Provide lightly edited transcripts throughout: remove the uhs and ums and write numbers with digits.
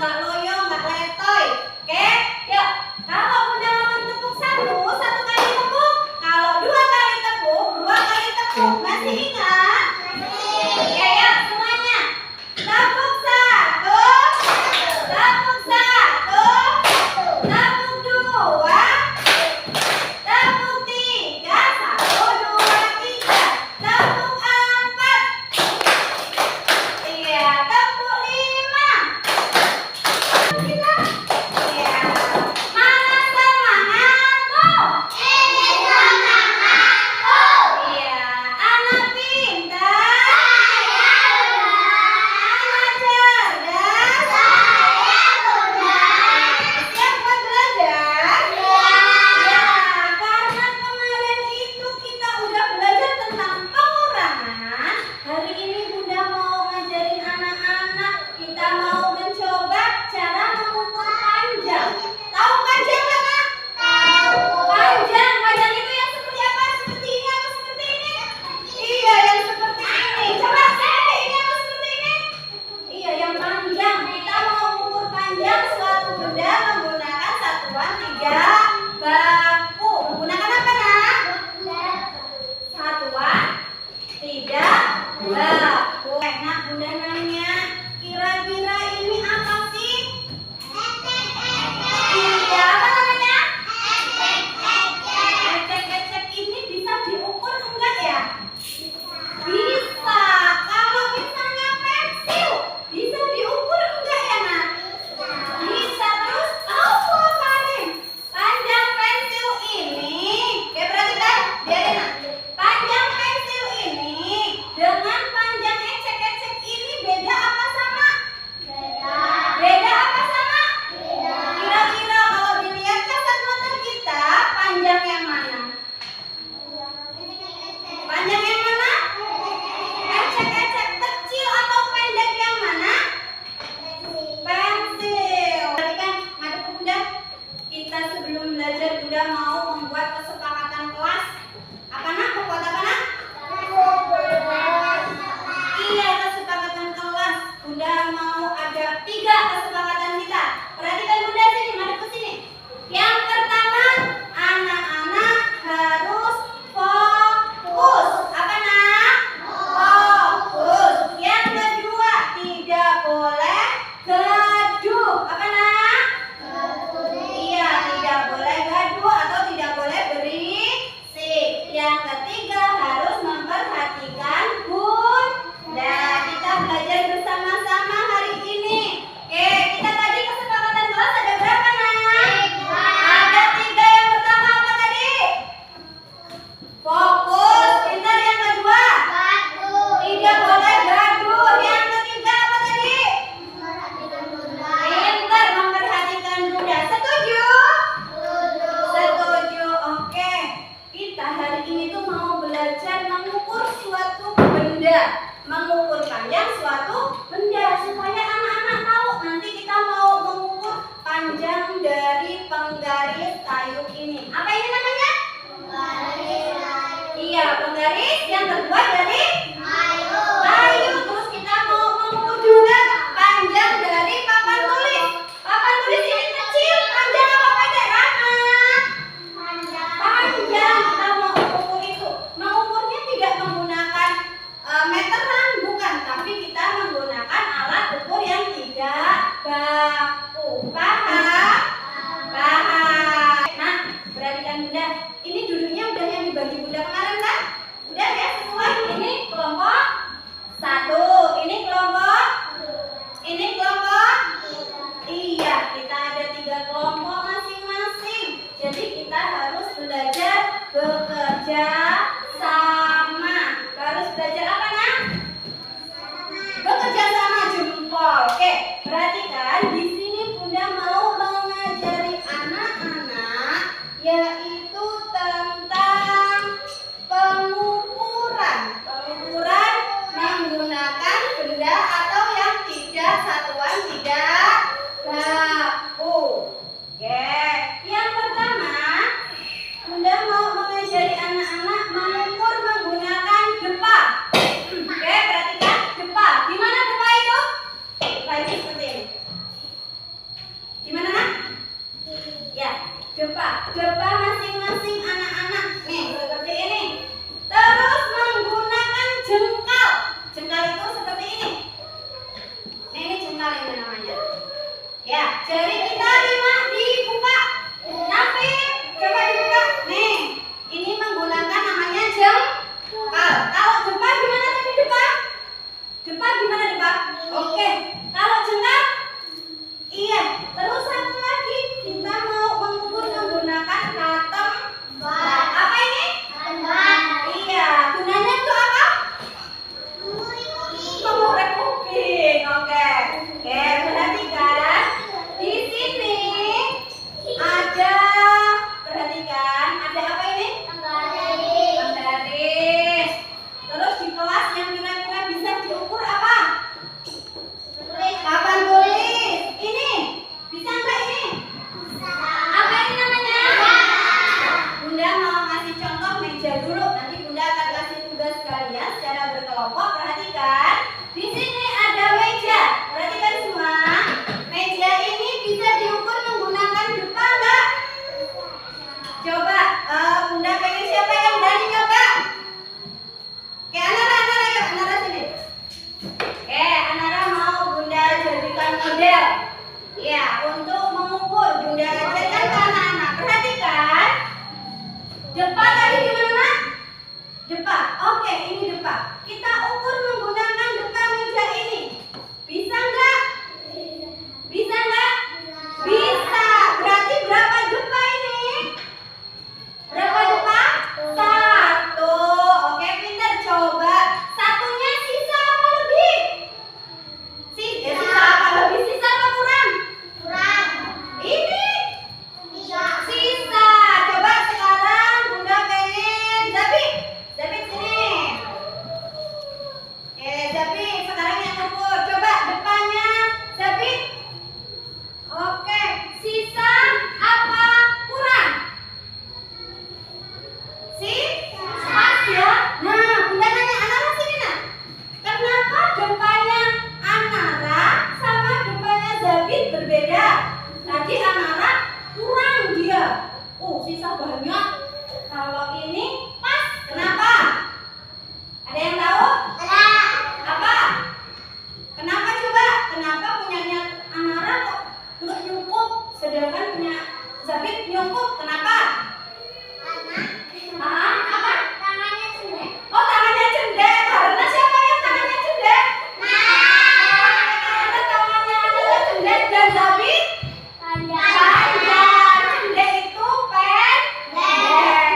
Nggak loyo, nggak letoy. Oke, yuk. Kalau Bunda mau menentukan benda, mengukur panjang suatu benda supaya anak-anak tahu nanti kita mau mengukur panjang dari penggaris kayu ini. Apa ini namanya? Penggaris kayu. Iya, penggaris yang terbuat dari kayu. Kayu. Terus kita mau mengukur juga panjang dari papan tulis. Papan tulis ini kecil, panjang apa pendek, Rama? Panjang. Panjang. Kita mau mengukur itu. Mengukurnya tidak menggunakan meteran, bukan, tapi kita menggunakan alat ukur yang tidak baku. Paham? Paham. Nah, perhatikan Bunda. Ini duduknya udah yang dibagi Bunda kemarin kan? Udah ya, sesuai. Ini kelompok 1. Ini kelompok? Ini kelompok? Iya, kita ada 3 kelompok masing-masing. Jadi kita harus belajar bekerja sama. Harus belajar apa, Nak? Bekerja sama, jempol. Oke, perhatikan di sini Bunda mau mengajari anak-anak yaitu tentang pengukuran. Pengukuran menggunakan benda atau yang tidak satuan tidak baku. Oke, yang pertama Bunda mau mengajari anak-anak mengukur menggunakan depa. Oke, perhatikan depa. Gimana depa itu? Depa itu seperti ini. Gimana, Nak? Ya, depa. Depa masing-masing anak-anak. Nih, seperti ini. Terus menggunakan jengkal. Jengkal itu seperti ini. Nih, ini jengkal ini namanya. Ya, jari kita 5 dibuka. Tapi coba dibuka. Nih, ini menggunakan namanya jengkal. Kalau depa gimana tadi depa? Depa gimana depa? Oke. Kalau jengkal? Iya. Terus satu lagi kita mau mengukur menggunakan katem. Apa ini? Iya. Gunanya itu apa? Mengorek kuping. Oke. Oke, perhatikan. Di sini ada, perhatikan, ada apa ini? Penggaris. Terus di kelas yang kira-kira bisa diukur apa? Papan tulis. Ini bisa nggak ini? Apa ini namanya? Bunda mau kasih contoh meja dulu. Nanti Bunda akan kasih tugas kalian secara berkelompok. Perhatikan. Di sini ada meja. Perhatikan semua. Meja ini bisa diukur menggunakan depa nggak? Coba, Bunda pengen siapa yang berani coba? Oke, Anara yuk, Anara sini. Oke, Anara mau Bunda jadikan model. Ya, untuk mengukur Bunda ajarkan ke anak-anak. Perhatikan. Depa tadi gimana, Nak? Depa. Oke, ini depa. Kita ukur menggunakan depa meja ini. Bisa nggak? Bisa nggak? Bisa. Berarti berapa depa ini? Berapa depa? 1. Oke, pintar. Coba. Satunya sisa apa lebih? Sisa apa lebih? Sisa apa kurang? Kurang. Ini? Sisa. Coba sekarang Bunda pengen Zabit. Zabit sini. Oke, Zabit. Sekarang yang ukur. Coba depannya Zabit. Oke, sisa apa kurang? Pas ya. Nah, Bunda nanya Anara sini, Nak. Kenapa depannya Anara sama depannya Zabit berbeda? Tadi Anara kurang dia. Sisa banyak. Kalau ini pas. Kenapa? Ada yang tahu? Apa? Kenapa coba? Kenapa punyanya Anara kok nggak nyukup, sedangkan punya Zabit nyukup? Kenapa? Apa? Tangannya cendek. Oh, tangannya cendek. Karena siapa yang tangannya cendek? Karena tangannya adalah cendek dan Zabit panjang. Cendek itu pendek.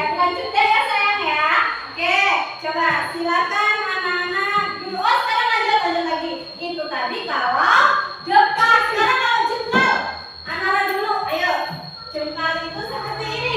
Bukan cendek ya sayang ya. Oke, coba silakan anak-anak dulu. Oh, sekarang lanjut lagi. Itu tadi kalau depan. Sekarang kalau jengkal. Anara dulu. Ayo. Jengkal itu seperti ini.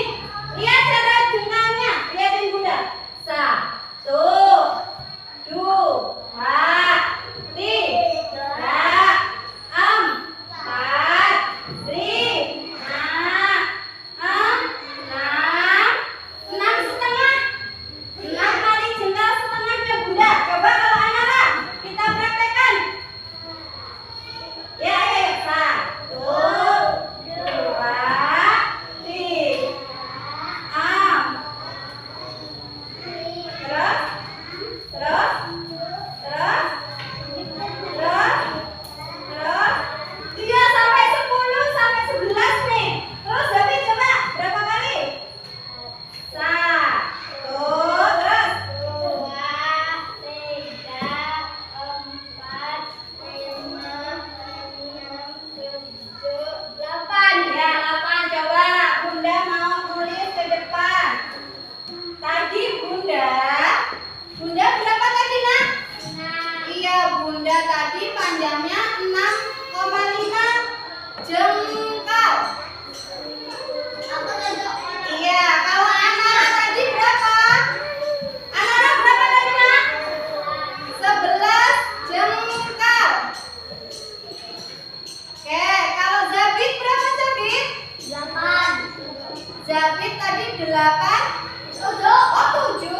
tadi 8, 7.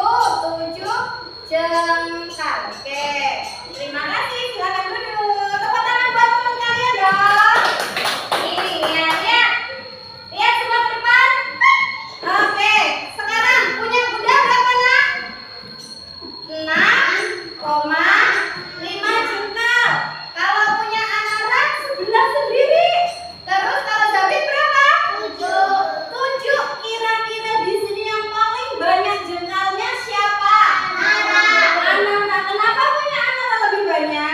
Oh 7 jengkal. Oke, terima kasih. Silakan duduk. Tepuk tangan buat teman kalian dong. Nih, lihat semua ke depan. Oke, sekarang punya bunda berapa nak? 6,5 jengkal. Kalau punya Anara 11 sendiri. Terus kalau David berapa? 7. Kira-kira di sini yang paling banyak jengkalnya siapa? Anara. Kenapa punya Anara lebih banyak?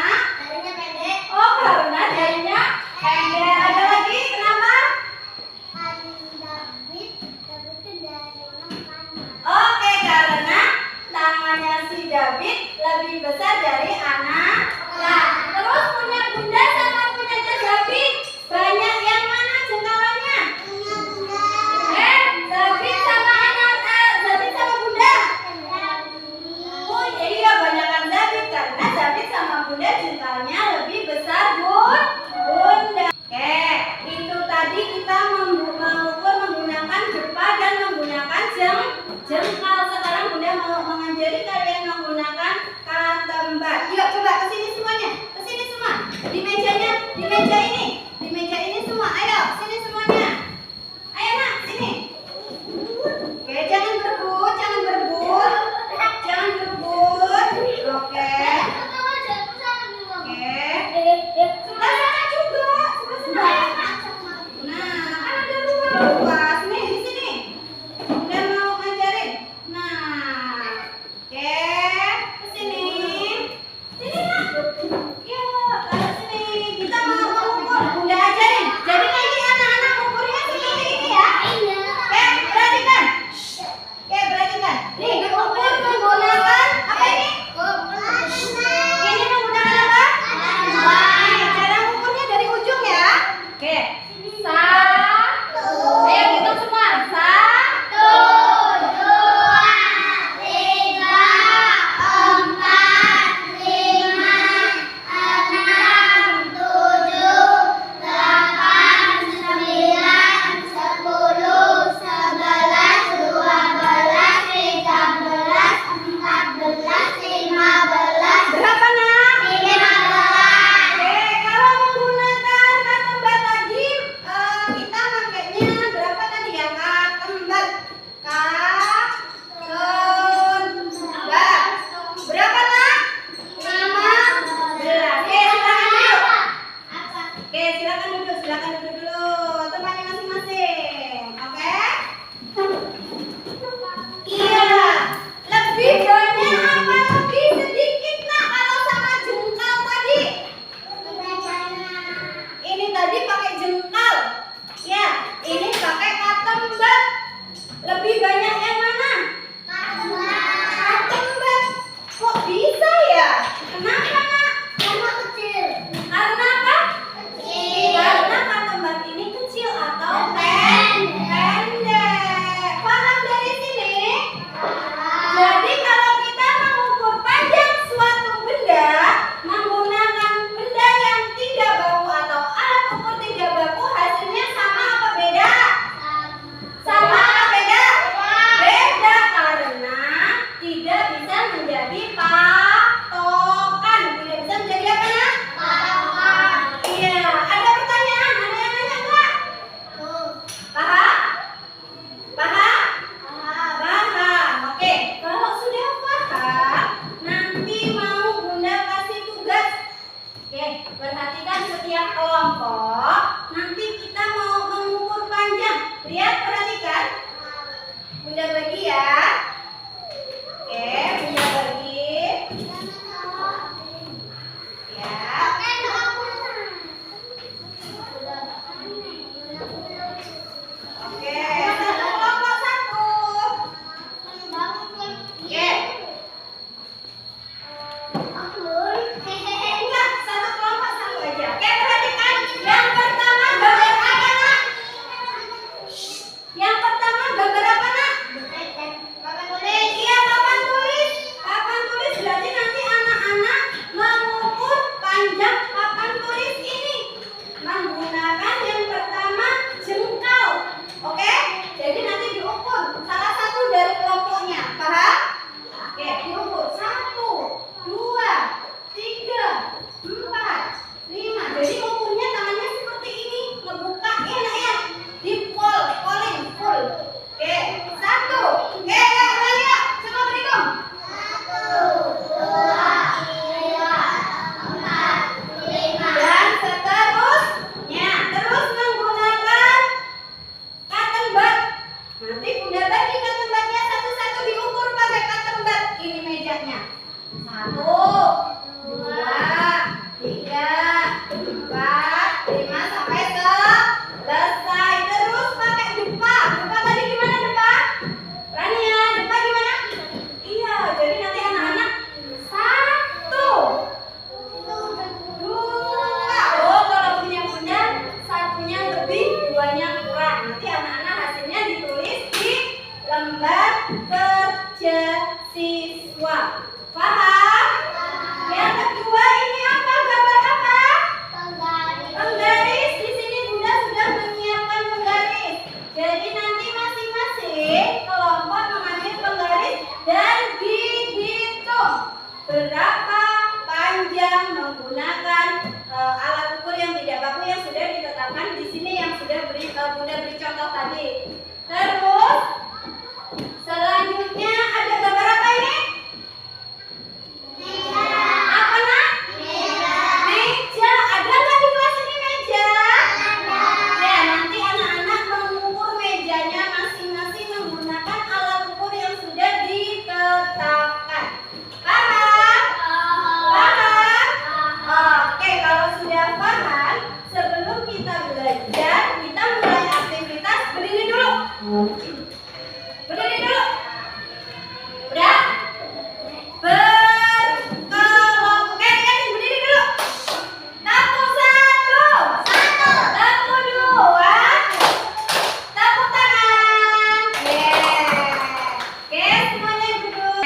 2-nya kurang. Nanti anak-anak hasilnya ditulis di lembar kerja siswa. Paham? Yang kedua ini apa? Gambar apa? Penggaris. Di sini Bunda sudah menyiapkan penggaris. Jadi nanti masing-masing kelompok mengambil penggaris dan dihitung berapa panjang menggunakan alat ukur yang tidak baku yang sudah ditetapkan di sini yang sudah Bunda beri contoh tadi. Terus selanjutnya ada gambar apa ini? Apa nak? Meja. Ada nggak di kelas ini meja? Ya, nanti anak-anak mengukur mejanya masing-masing menggunakan alat ukur yang sudah ditetapkan. Paham? Paham? Oke, kalau sudah paham, sebelum kita belajar, kita mulai aktivitas. Berdiri dulu. Berdiri dulu. Udah? Berkelompok. Berdiri dulu. Tepuk 1. Tepuk 2. Tepuk tangan. Oke, semuanya duduk.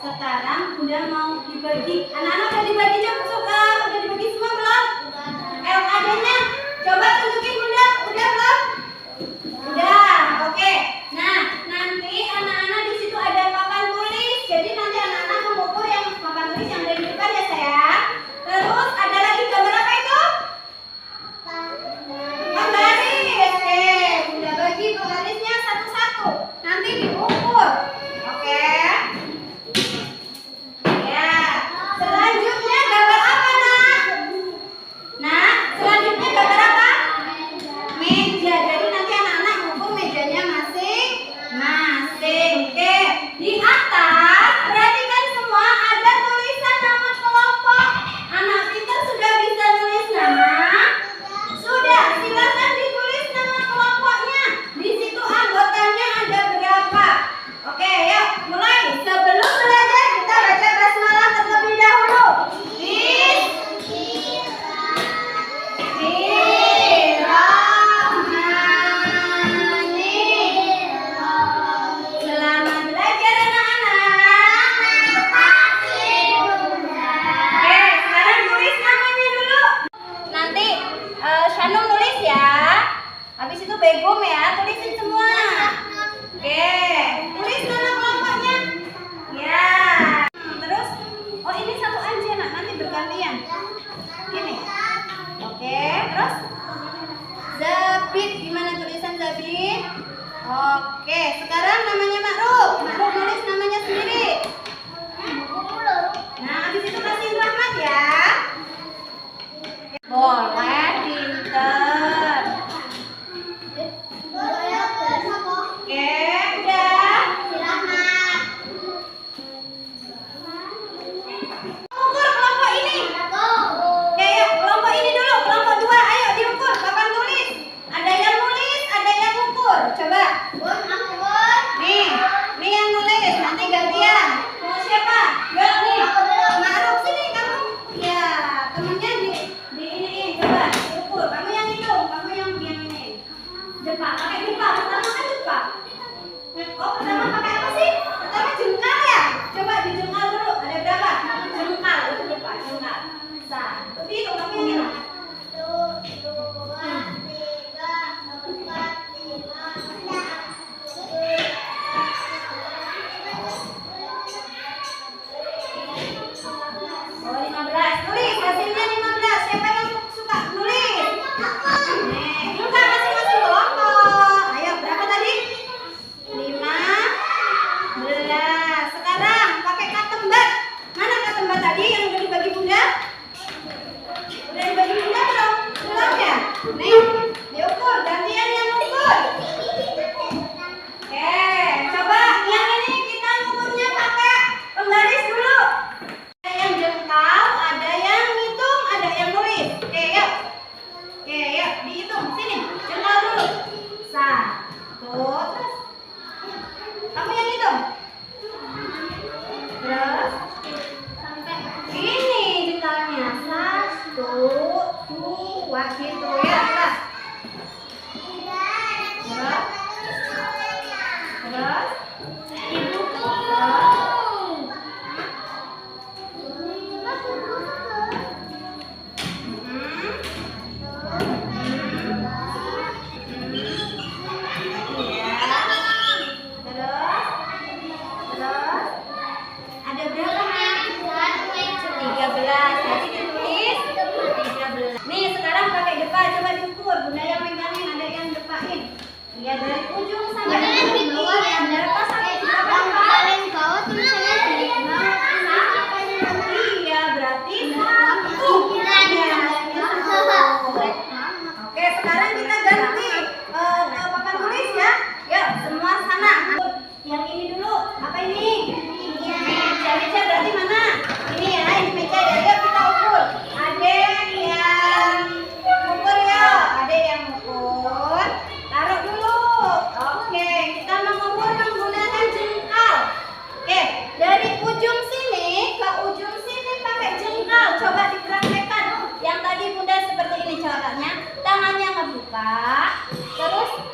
Sekarang Bunda mau dibagi. Anak-anak udah dibagi udah dibagi semua belum? LKD-nya coba tunjukin Bunda. Udah belum? Udah. Oke. Nah, nanti anak-anak di situ ada papan tulis. Jadi nanti anak-anak mengukur yang papan tulis yang ada di depan ya sayang. Terus ada lagi gambar apa itu? Penggaris. Bunda bagi penggarisnya satu-satu. Nanti diukur. Oke. Ya. Selanjutnya gambar apa nak? Nah, selanjutnya gambar apa? Meja. Jadi nanti anak-anak mengukur mejanya masing-masing. Oke. Di atas perhatikan semua ada tulisan nama kelompok. Anak pintar sudah bisa nulis nama? Sudah. Silakan ditulis nama kelompoknya. Di situ anggotanya ada berapa? Oke, yuk mulai. Sebelum belajar kita baca basmalah terlebih dahulu. Bismillahirrahmanirrahim. Selamat belajar anak-anak. Oke, sekarang tulis namanya dulu. Nanti Shanum nulis ya. Habis itu Begum ya, tulisin semua. Oke, tulis nama kelompoknya. Ya. Terus, oh ini satu aja nak, nanti bergantian. Ini. Oke, terus Zabid, gimana tulisan Zabid? Oke, sekarang namanya Ma'ruf. Ma'ruf nulis namanya sendiri. Nah, habis itu kasihin Rahmat ya. Boleh, pinter. Oke, udah. Ukur kelompok ini. Oke, yuk kelompok ini dulu, kelompok 2. Ayo diukur, papan tulis. Ada yang nulis, ada yang ukur. Coba. Nih yang nulis. Nanti gantian. Mau siapa? Yuk nih. Ma'ruf sini kamu. Ya, temennya di ini. Coba ukur. Kamu yang hitung, kamu yang ini. Jepang, pakai jepang. Pertama kan jepang. Oh, pertama pakai apa sih? Pertama jengkal ya? Coba dijengkal dulu. Ada berapa? Jengkal itu lupa, jengkal. Satu, hitung, kamu yang hitung. 1, 2, 3, 4, 5, 6. Oh, 15. Tulis hasilnya 15. Siapa yang suka nulis? Nih, juga masing-masing kelompok.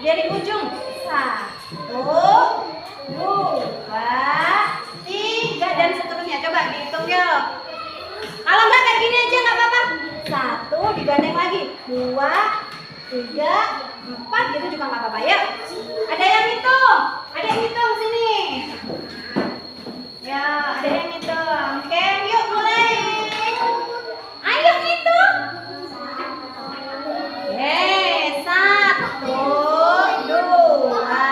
Dari ujung. 1, 2, 3 dan seterusnya. Coba dihitung yuk. Kalau enggak kayak gini aja nggak apa-apa. 1 digandeng lagi. 2, 3, 4 gitu juga nggak apa-apa ya. Ada yang hitung. Ada yang hitung sini. Ya, ada yang hitung. Oke, yuk mulai. Ayo hitung. Oke, 1, 2,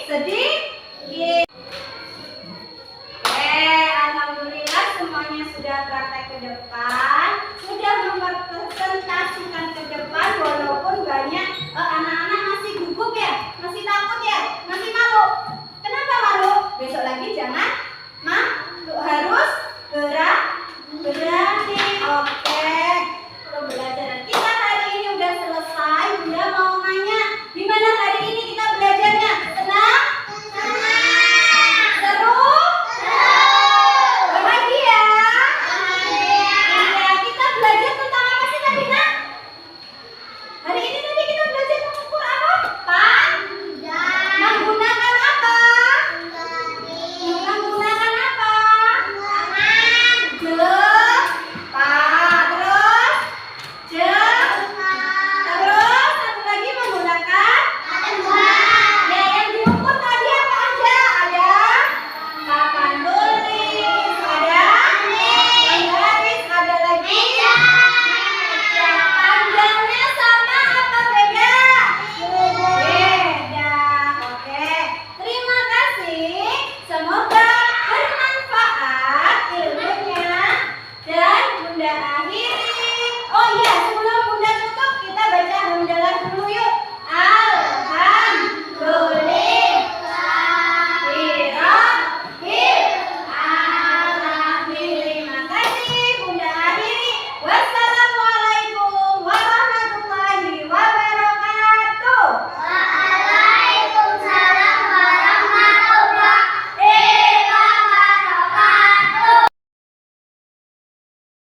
'Sedih'.